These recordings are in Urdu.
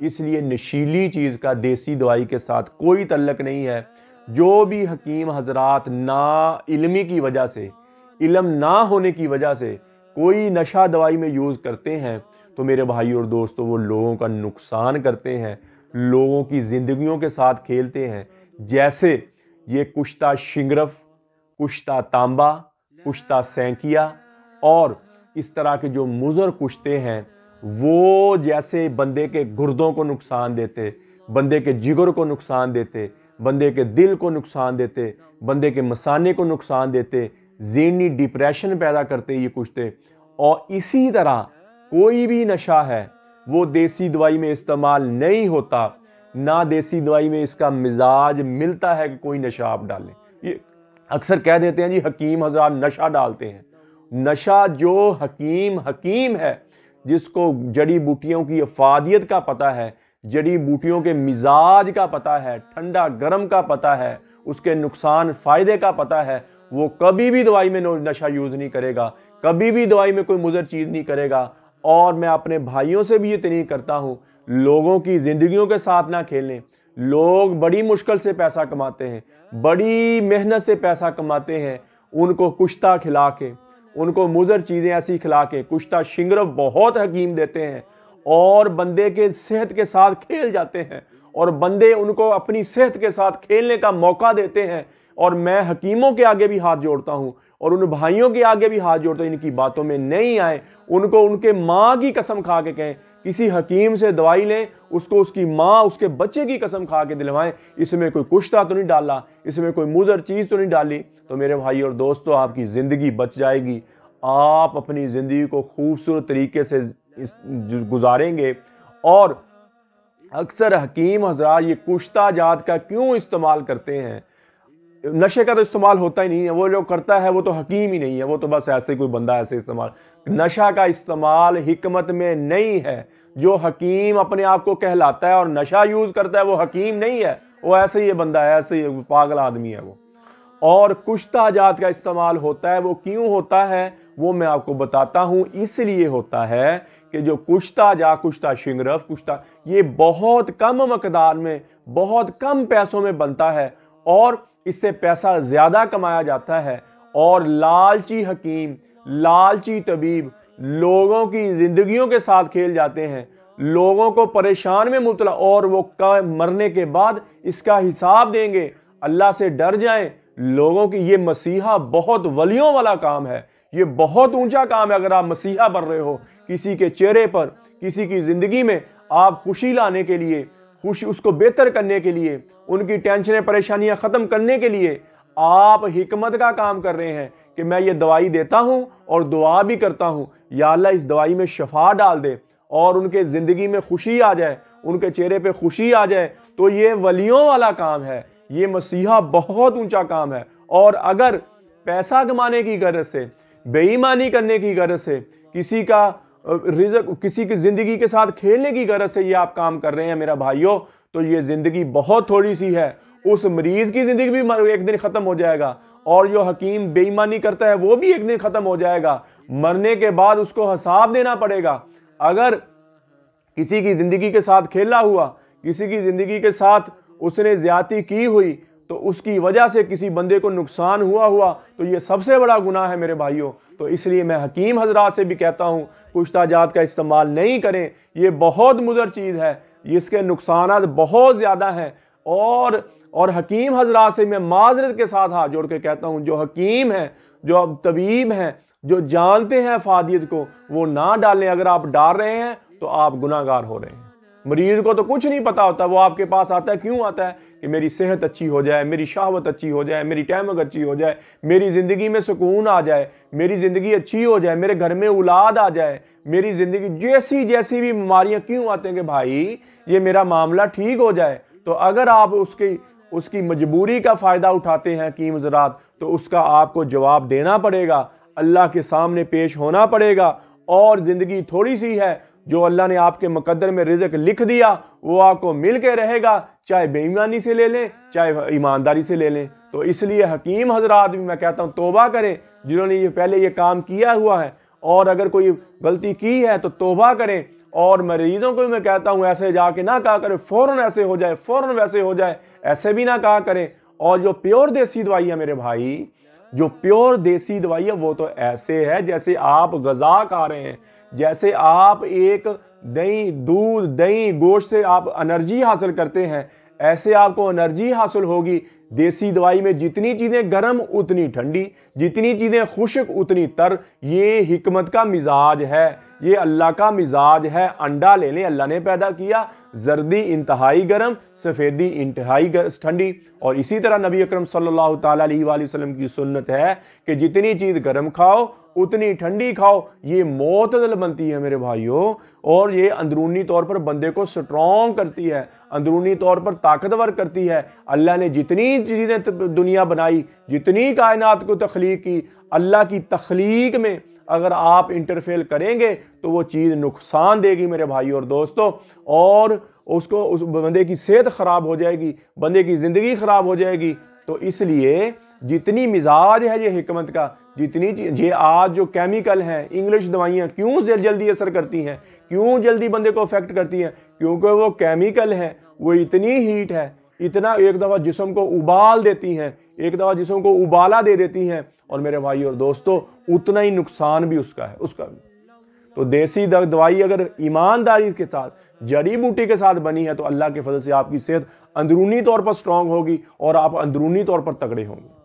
اس لیے نشیلی چیز کا دیسی دوائی کے ساتھ کوئی تعلق نہیں ہے۔ جو بھی حکیم حضرات نا علمی کی وجہ سے، علم نہ ہونے کی وجہ سے کوئی نشہ دوائی میں یوز کرتے ہیں تو میرے بھائی اور دوستو وہ لوگوں کا نقصان کرتے ہیں، لوگوں کی زندگیوں کے ساتھ کھیلتے ہیں۔ جیسے یہ کشتہ شنگرف، کشتہ تانبا، کشتہ سینکیا اور اس طرح کے جو مضر کشتے ہیں، وہ جیسے بندے کے گردوں کو نقصان دیتے، بندے کے جگر کو نقصان دیتے، بندے کے دل کو نقصان دیتے، بندے کے مثانے کو نقصان دیتے، ذہنی ڈپریشن پیدا کرتے یہ کشتے۔ اور اسی طرح کوئی بھی نشہ ہے وہ دیسی دوائی میں استعمال نہیں ہوتا، نہ دیسی دوائی میں اس کا مزاج ملتا ہے کہ کوئی نشہ آپ ڈالیں۔ یہ اکثر کہہ دیتے ہیں جی حکیم حضرات نشہ ڈالتے ہیں۔ نشہ جو حکیم ہے، جس کو جڑی بوٹیوں کی افادیت کا پتہ ہے، جڑی بوٹیوں کے مزاج کا پتہ ہے، ٹھنڈا گرم کا پتہ ہے، اس کے نقصان فائدے کا پتہ ہے، وہ کبھی بھی دوائی میں نشہ یوز نہیں کرے گا، کبھی بھی دوائی میں کوئی مضر چیز نہیں کرے گا۔ اور میں اپنے بھائیوں سے بھی یہ تنبیہ کرتا ہوں، لوگوں کی زندگیوں کے ساتھ نہ کھیلیں۔ لوگ بڑی مشکل سے پیسہ کماتے ہیں، بڑی محنت سے پیسہ کماتے ہیں، ان کو کشتہ کھلا کے، ان کو مضر چیزیں ایسی کھلا کے، کشتہ شنگرف بہت حکیم دیتے ہیں اور بندے کے صحت کے ساتھ کھیل جاتے ہیں، اور بندے ان کو اپنی صحت کے ساتھ کھیلنے کا موقع دیتے ہیں۔ اور میں حکیموں کے آگے بھی ہاتھ جوڑتا ہوں اور ان بھائیوں کے آگے بھی ہاتھ جوڑتا ہوں، ان کی باتوں میں نہیں آئیں، ان کو ان کے ماں کی قسم کھا کے کہیں، کسی حکیم سے دوائی لیں، اس کو اس کی ماں، اس کے بچے کی قسم کھا کے دلوائیں، اس میں کوئی کشتہ تو نہیں ڈالا، اس میں کوئی مضر چیز تو نہیں ڈالی، تو میرے بھائی اور دوستو آپ کی زندگی بچ جائے گی، آپ اپنی زندگی کو خوبصورت طریقے سے گزاریں گے۔ اور اکثر حکیم حضرات یہ کشتہ جات کا کیوں استعمال کرتے ہیں؟ نشے کا تو استعمال ہوتا ہی نہیں ہے، وہ جو کرتا ہے وہ تو حکیم ہی نہیں ہے، وہ تو بس ایسے کوئی بندہ ایسے استعمال۔ نشہ کا استعمال حکمت میں نہیں ہے۔ جو حکیم اپنے آپ کو کہلاتا ہے اور نشہ یوز کرتا ہے وہ حکیم نہیں ہے، وہ ایسے ہی بندہ ہے، ایسے ہی پاگل آدمی ہے وہ۔ اور کشتہ جات کا استعمال ہوتا ہے، وہ کیوں ہوتا ہے وہ میں آپ کو بتاتا ہوں۔ اس لیے ہوتا ہے کہ جو کشتہ شنگرف، یہ بہت کم مقدار میں، بہت کم پیسوں میں بنتا ہے اور اس سے پیسہ زیادہ کمایا جاتا ہے، اور لالچی حکیم، لالچی طبیب لوگوں کی زندگیوں کے ساتھ کھیل جاتے ہیں، لوگوں کو پریشان میں مبتلا، اور وہ مرنے کے بعد اس کا حساب دیں گے۔ اللہ سے ڈر جائیں لوگوں کی۔ یہ مسیحا بہت ولیوں والا کام ہے، یہ بہت اونچا کام ہے۔ اگر آپ مسیحا بن رہے ہو، کسی کے چہرے پر، کسی کی زندگی میں آپ خوشی لانے کے لیے، اس کو بہتر کرنے کے لیے، ان کی ٹینشنیں پریشانیاں ختم کرنے کے لیے آپ حکمت کا کام کر رہے ہیں کہ میں یہ دوائی دیتا ہوں اور دعا بھی کرتا ہوں، یا اللہ اس دوائی میں شفا ڈال دے اور ان کے زندگی میں خوشی آ جائے، ان کے چہرے پہ خوشی آ جائے، تو یہ ولیوں والا کام ہے، یہ مسیحا بہت اونچا کام ہے۔ اور اگر پیسہ کمانے کی غرض سے، بے ایمانی کرنے کی غرض سے، کسی کا رزق، کسی کی زندگی کے ساتھ کھیلنے کی غرض سے یہ آپ کام کر رہے ہیں میرا بھائیوں، تو یہ زندگی بہت تھوڑی سی ہے۔ اس مریض کی زندگی بھی ایک دن ختم ہو جائے گا، اور جو حکیم بے ایمانی کرتا ہے وہ بھی ایک دن ختم ہو جائے گا۔ مرنے کے بعد اس کو حساب دینا پڑے گا۔ اگر کسی کی زندگی کے ساتھ کھیلا ہوا، کسی کی زندگی کے ساتھ اس نے زیادتی کی ہوئی، تو اس کی وجہ سے کسی بندے کو نقصان ہوا تو یہ سب سے بڑا گناہ ہے میرے بھائیوں۔ تو اس لیے میں حکیم حضرات سے بھی کہتا ہوں کشتہ جات کا استعمال نہیں کریں، یہ بہت مضر چیز ہے، اس کے نقصانات بہت زیادہ ہیں۔ اور حکیم حضرات سے میں معذرت کے ساتھ ہاتھ جوڑ کے کہتا ہوں، جو حکیم ہیں، جو طبیب ہیں، جو جانتے ہیں افادیت کو، وہ نہ ڈالیں۔ اگر آپ ڈال رہے ہیں تو آپ گناہ گار ہو رہے ہیں۔ مریض کو تو کچھ نہیں پتا ہوتا، وہ آپ کے پاس آتا ہے، کیوں آتا ہے؟ کہ میری صحت اچھی ہو جائے، میری شہوت اچھی ہو جائے، میری ٹائمنگ اچھی ہو جائے، میری زندگی میں سکون آ جائے، میری زندگی اچھی ہو جائے، میرے گھر میں اولاد آ جائے، میری زندگی جیسی بھی بیماریاں کیوں آتے ہیں کہ بھائی یہ میرا معاملہ ٹھیک ہو جائے۔ تو اگر آپ اس کی مجبوری کا فائدہ اٹھاتے ہیں حکیم حضرات، تو اس کا آپ کو جواب دینا پڑے گا، اللہ کے سامنے پیش ہونا پڑے گا۔ اور زندگی تھوڑی سی ہے، جو اللہ نے آپ کے مقدر میں رزق لکھ دیا وہ آپ کو مل کے رہے گا، چاہے بے ایمانی سے لے لیں چاہے ایمانداری سے لے لیں۔ تو اس لیے حکیم حضرات بھی میں کہتا ہوں توبہ کریں، جنہوں نے پہلے یہ کام کیا ہوا ہے، اور اگر کوئی غلطی کی ہے تو توبہ کریں اور مریضوں کو بھی میں کہتا ہوں ایسے جا کے نہ کہا کرے فوراً ایسے ہو جائے، فوراً ویسے ہو جائے، ایسے بھی نہ کہا کریں۔ اور جو پیور دیسی دوائی ہے میرے بھائی، جو پیور دیسی دوائی ہے وہ تو ایسے ہے جیسے آپ غذا کھا رہے ہیں، جیسے آپ ایک دودھ دہی گوشت سے آپ انرجی حاصل کرتے ہیں، ایسے آپ کو انرجی حاصل ہوگی۔ دیسی دوائی میں جتنی چیزیں گرم اتنی ٹھنڈی، جتنی چیزیں خشک اتنی تر۔ یہ حکمت کا مزاج ہے، یہ اللہ کا مزاج ہے۔ انڈا لے لیں، اللہ نے پیدا کیا، زردی انتہائی گرم، سفیدی انتہائی ٹھنڈی۔ اور اسی طرح نبی اکرم صلی اللہ تعالیٰ علیہ وآلہ وسلم کی سنت ہے کہ جتنی چیز گرم کھاؤ اتنی ٹھنڈی کھاؤ۔ یہ معتدل بنتی ہے میرے بھائیوں، اور یہ اندرونی طور پر بندے کو سٹرونگ کرتی ہے، اندرونی طور پر طاقتور کرتی ہے۔ اللہ نے جتنی چیزیں دنیا بنائی، جتنی کائنات کو تخلیق کی، اللہ کی تخلیق میں اگر آپ انٹرفیل کریں گے تو وہ چیز نقصان دے گی میرے بھائی اور دوستو، اور اس بندے کی صحت خراب ہو جائے گی، بندے کی زندگی خراب ہو جائے گی۔ تو اس لیے جتنی مزاج ہے یہ حکمت کا، جتنی یہ آج جو کیمیکل ہیں، انگلش دوائیاں کیوں جلدی اثر کرتی ہیں، کیوں جلدی بندے کو افیکٹ کرتی ہیں؟ کیونکہ وہ کیمیکل ہیں، وہ اتنی ہیٹ ہے، اتنا ایک دفعہ جسم کو ابال دیتی ہیں، ایک دفعہ جسم کو ابالا دے دیتی ہیں، اور میرے بھائی اور دوستو اتنا ہی نقصان بھی اس کا بھی۔ تو دیسی دوائی اگر ایمانداری کے ساتھ، جڑی بوٹی کے ساتھ بنی ہے تو اللہ کے فضل سے آپ کی صحت اندرونی طور پر سٹرونگ ہوگی اور آپ اندرونی طور پر تگڑے ہوں گے۔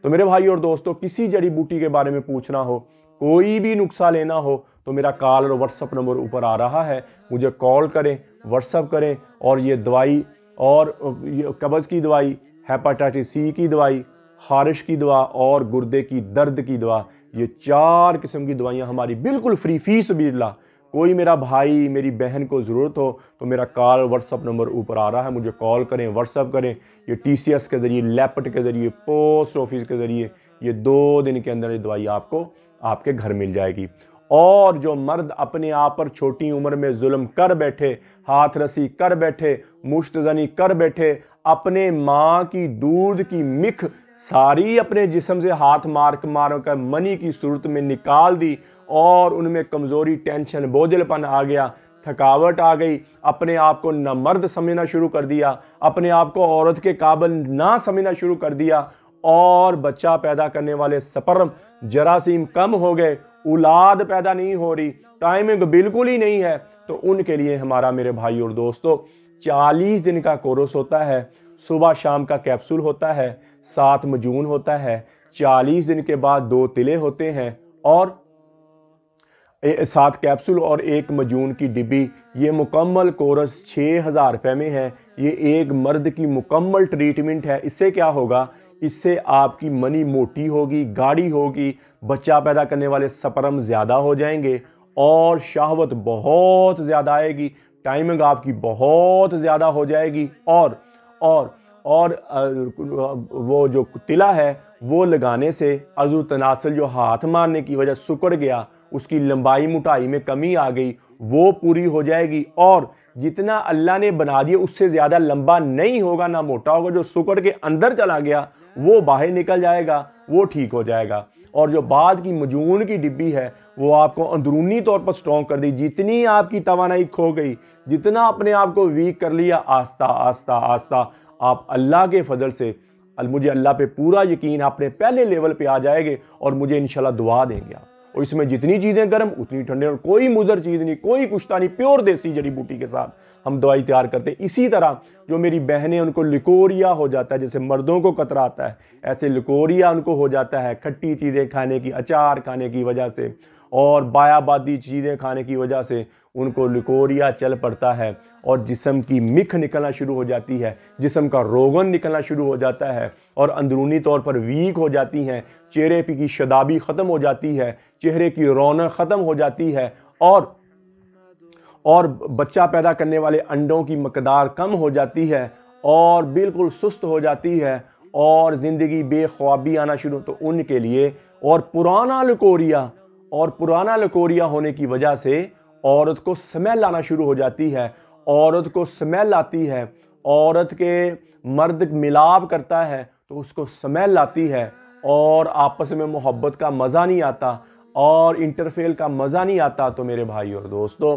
تو میرے بھائی اور دوستو کسی جڑی بوٹی کے بارے میں پوچھنا ہو، کوئی بھی نسخہ لینا ہو تو میرا کال اور واٹس ایپ نمبر اوپر آ رہا ہے، مجھے کال کریں، واٹس ایپ کریں، اور یہ دوائی اور قبض کی دوائی، ہیپاٹائٹس سی کی دوائی، خارش کی دوا اور گردے کی درد کی دوا، یہ 4 قسم کی دوائیاں ہماری بالکل فری فی سبیل اللہ۔ کوئی میرا بھائی میری بہن کو ضرورت ہو تو میرا کال واٹس ایپ نمبر اوپر آ رہا ہے، مجھے کال کریں، واٹس ایپ کریں۔ یہ ٹی سی ایس کے ذریعے، لیپٹ کے ذریعے، پوسٹ آفس کے ذریعے یہ 2 دن کے اندر یہ دوائی آپ کو آپ کے گھر مل جائے گی۔ اور جو مرد اپنے آپ پر چھوٹی عمر میں ظلم کر بیٹھے، ہاتھ رسی کر بیٹھے، مشت زنی کر بیٹھے، اپنے ماں کی دودھ کی مکھ ساری اپنے جسم سے ہاتھ مار کر منی کی صورت میں نکال دی، اور ان میں کمزوری، ٹینشن، بوجھل پن آ گیا، تھکاوٹ آ گئی، اپنے آپ کو نہ مرد سمجھنا شروع کر دیا، اپنے آپ کو عورت کے قابل نہ سمجھنا شروع کر دیا، اور بچہ پیدا کرنے والے سپرم جراثیم کم ہو گئے، اولاد پیدا نہیں ہو رہی، ٹائمنگ بالکل ہی نہیں ہے، تو ان کے لیے ہمارا میرے بھائی اور دوستو 40 دن کا کورس ہوتا ہے۔ صبح شام کا کیپسول ہوتا ہے، 7 مجون ہوتا ہے، 40 دن کے بعد 2 تلے ہوتے ہیں، اور 7 کیپسول اور 1 مجون کی ڈبی۔ یہ مکمل کورس 6000 روپے میں ہے۔ یہ ایک مرد کی مکمل ٹریٹمنٹ ہے۔ اس سے کیا ہوگا؟ اس سے آپ کی منی موٹی ہوگی، گاڑی ہوگی، بچہ پیدا کرنے والے سپرم زیادہ ہو جائیں گے، اور شہوت بہت زیادہ آئے گی، ٹائمنگ آپ کی بہت زیادہ ہو جائے گی، اور وہ جو تلا ہے وہ لگانے سے عضو تناسل جو ہاتھ مارنے کی وجہ سکڑ گیا، اس کی لمبائی موٹائی میں کمی آ گئی، وہ پوری ہو جائے گی، اور جتنا اللہ نے بنا دیا اس سے زیادہ لمبا نہیں ہوگا، نہ موٹا ہوگا۔ جو سکڑ کے اندر چلا گیا وہ باہر نکل جائے گا، وہ ٹھیک ہو جائے گا۔ اور جو بعد کی مجون کی ڈبی ہے وہ آپ کو اندرونی طور پر سٹرونگ کر دی۔ جتنی آپ کی توانائی کھو گئی، جتنا اپنے آپ کو ویک کر لیا، آہستہ آہستہ آہستہ آپ اللہ کے فضل سے، مجھے اللہ پہ پورا یقین، اپنے پہلے لیول پہ آ جائے گے، اور مجھے انشاءاللہ دعا دیں گے آپ۔ اور اس میں جتنی چیزیں گرم اتنی ٹھنڈے، اور کوئی مضر چیز نہیں، کوئی کشتا نہیں، پیور دیسی جڑی بوٹی کے ساتھ ہم دوائی تیار کرتے ہیں۔ اسی طرح جو میری بہنیں ان کو لکوریا ہو جاتا ہے، جیسے مردوں کو قطرہ آتا ہے، ایسے لکوریا ان کو ہو جاتا ہے کھٹی چیزیں کھانے کی، اچار کھانے کی وجہ سے، اور بایا بادی چیزیں کھانے کی وجہ سے ان کو لکوریا چل پڑتا ہے، اور جسم کی مکھ نکلنا شروع ہو جاتی ہے، جسم کا روغن نکلنا شروع ہو جاتا ہے، اور اندرونی طور پر ویک ہو جاتی ہیں، چہرے پہ کی شدابی ختم ہو جاتی ہے، چہرے کی رونق ختم ہو جاتی ہے، اور بچہ پیدا کرنے والے انڈوں کی مقدار کم ہو جاتی ہے، اور بالکل سست ہو جاتی ہے، اور زندگی بے خوابی آنا شروع۔ تو ان کے لیے، اور پرانا لکوریا ہونے کی وجہ سے عورت کو سمیل آنا شروع ہو جاتی ہے، عورت کو سمیل آتی ہے، عورت کے مرد ملاپ کرتا ہے تو اس کو سمیل آتی ہے، اور آپس میں محبت کا مزہ نہیں آتا، اور انٹرفیل کا مزہ نہیں آتا۔ تو میرے بھائی اور دوستو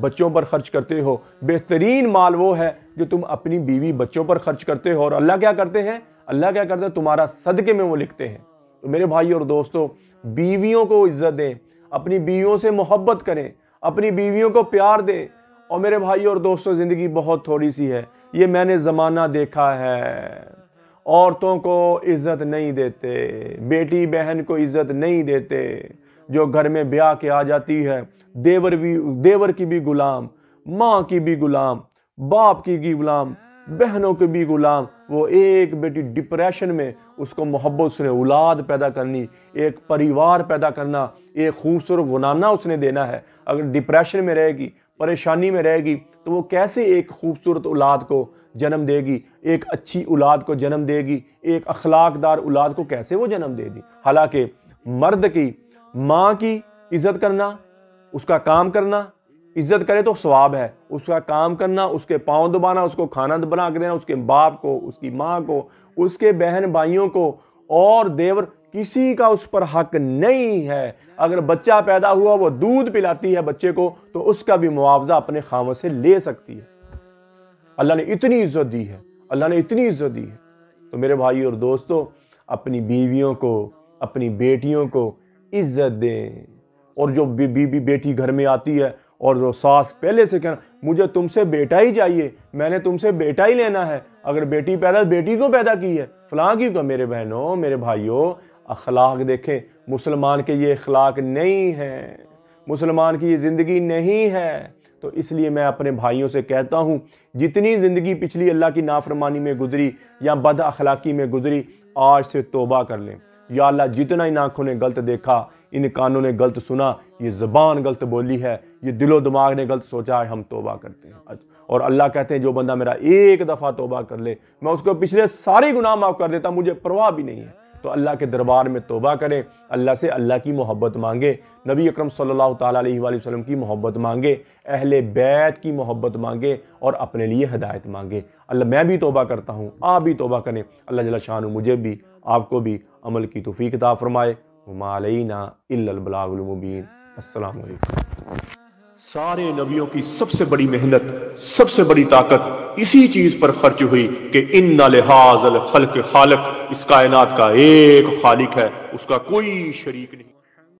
بچوں پر خرچ کرتے ہو، بہترین مال وہ ہے جو تم اپنی بیوی بچوں پر خرچ کرتے ہو۔ اور اللہ کیا کرتے ہیں؟ اللہ کیا کرتے ہیں؟ تمہارا صدقے میں وہ لکھتے ہیں۔ تو میرے بھائی اور دوستو، بیویوں کو عزت دیں، اپنی بیویوں سے محبت کریں، اپنی بیویوں کو پیار دیں۔ اور میرے بھائی اور دوستو، زندگی بہت تھوڑی سی ہے، یہ میں نے زمانہ دیکھا ہے، عورتوں کو عزت نہیں دیتے، بیٹی بہن کو عزت نہیں دیتے، جو گھر میں بیاہ کے آ جاتی ہے، دیور کی بھی غلام، ماں کی بھی غلام، باپ کی بھی غلام، بہنوں کے بھی غلام۔ وہ ایک بیٹی ڈپریشن میں، اس کو محبت، اس نے اولاد پیدا کرنی، ایک پریوار پیدا کرنا، ایک خوبصورت غنانہ اس نے دینا ہے۔ اگر ڈپریشن میں رہے گی، پریشانی میں رہے گی، تو وہ کیسے ایک خوبصورت اولاد کو جنم دے گی، ایک اچھی اولاد کو جنم دے گی، ایک اخلاق دار اولاد کو کیسے وہ جنم دے گی؟ حالانکہ مرد کی ماں کی عزت کرنا، اس کا کام کرنا، عزت کرے تو ثواب ہے، اس کا کام کرنا، اس کے پاؤں دبانا، اس کو کھانا بنا کے دینا، اس کے باپ کو، اس کی ماں کو، اس کے بہن بھائیوں کو اور دیور، کسی کا اس پر حق نہیں ہے۔ اگر بچہ پیدا ہوا، وہ دودھ پلاتی ہے بچے کو، تو اس کا بھی معاوضہ اپنے خاوند سے لے سکتی ہے۔ اللہ نے اتنی عزت دی ہے، اللہ نے اتنی عزت دی ہے۔ تو میرے بھائی اور دوستو، اپنی بیویوں کو، اپنی بیٹیوں کو عزت دیں۔ اور جو بیٹی گھر میں آتی ہے اور جو ساس پہلے سے کہنا مجھے تم سے بیٹا ہی چاہیے، میں نے تم سے بیٹا ہی لینا ہے، اگر بیٹی پیدا، بیٹی کو پیدا کی ہے، فلاں کی کو۔ میرے بہنوں، میرے بھائیوں، اخلاق دیکھیں، مسلمان کے یہ اخلاق نہیں ہے، مسلمان کی یہ زندگی نہیں ہے۔ تو اس لیے میں اپنے بھائیوں سے کہتا ہوں، جتنی زندگی پچھلی اللہ کی نافرمانی میں گزری یا بد اخلاقی میں گزری، آج سے توبہ کر لیں۔ یا اللہ، جتنا ان آنکھوں نے غلط دیکھا، ان کانوں نے غلط سنا، یہ زبان غلط بولی ہے، یہ دل و دماغ نے غلط سوچا ہے، ہم توبہ کرتے ہیں۔ اور اللہ کہتے ہیں جو بندہ میرا ایک دفعہ توبہ کر لے، میں اس کو پچھلے سارے گناہ معاف کر دیتا، مجھے پرواہ بھی نہیں ہے۔ تو اللہ کے دربار میں توبہ کریں، اللہ سے اللہ کی محبت مانگے، نبی اکرم صلی اللہ تعالیٰ علیہ وآلہ وسلم کی محبت مانگے، اہل بیت کی محبت مانگے، اور اپنے لیے ہدایت مانگے۔ اللہ، میں بھی توبہ کرتا ہوں، آپ بھی توبہ کریں۔ اللہ جل شانہ مجھے بھی، آپ کو بھی عمل کی توفیق عطا فرمائے۔ وما علینا الا البلاغ المبین۔ السلام علیکم۔ سارے نبیوں کی سب سے بڑی محنت، سب سے بڑی طاقت اسی چیز پر خرچ ہوئی کہ ان لحاظ الخلق خالق، اس کائنات کا ایک خالق ہے، اس کا کوئی شریک نہیں۔